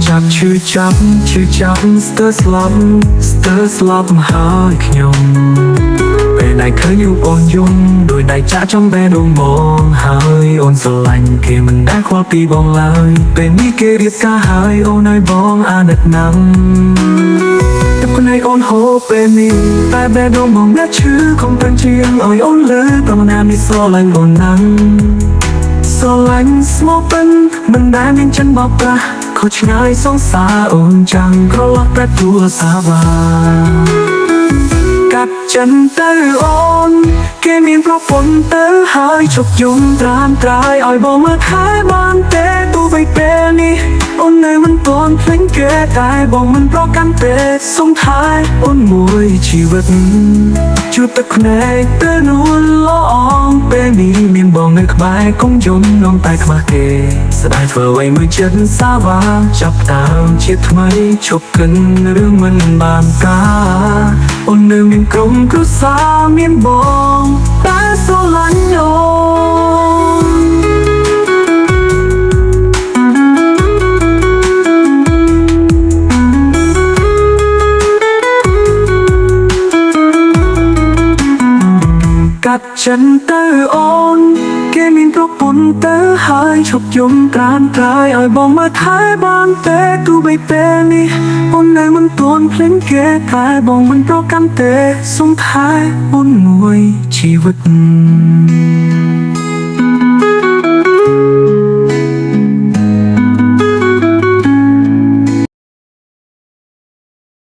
จับสเตอร์สลับหายขยมពេលណៃឃើញយូអូនយំដោយដៃចាក់ចំបែដងបងហើយអូនស្រឡាញ់គេមិនដែលខ្វល់ពីបងឡើយពេលនេះគេរៀបការហើយអូនឲ្យបងអាណិតណាស់ទឹកភ្នែកអូនហូរពេលនេះតែបែដងបងអ្នកឈឺខំប្រឹងជាងឲ្យអូនលើប្រមាណនេះស្រឡាញ់អូនណាស់ស្រឡាញ់ស្មោះពេញមិនដែលមានចិនបោកប្រាស់ខុសឆ្ងាយសងសារអូនចាំងក្រឡោះប្រែទូរស័ព្ទកាត់ចិនទៅអូនគេមានប្រពន្ធទៅហើយជប់យំត្រាំត្រាយឲ្យបងមើលថែបានទេទោះបីពេលនេះអូននៅមិនទាន់ភ្លេចគេតែបងមិនប្រកាន់ទេសុំថែអូនមួយជីវិតជួបទឹកភ្នែកទៅនួនល្អងពេលនេះមានបងនៅក្បែរកុំយំនំតែខ្មាស់គេស្ដាយធ្វើឲ្យមើលចិត្តសាវាចាប់តាមជាថ្មីឈប់កិនរឿងមិនបានការអូននៅមានក្រុមគ្រួសារមានបងតែស្រឡាញ់អូនកាត់ចិនទៅអូនគេមានប្រពន្ធទៅហើយឈប់យំត្រានត្រាយឲ្យបងមើលថែបានទេទោះបីពេលនេះអូននៅមិនទាន់ភ្លេចគេតែបងមិនប្រកាន់ទេសុំថែអូនមួយជីវិត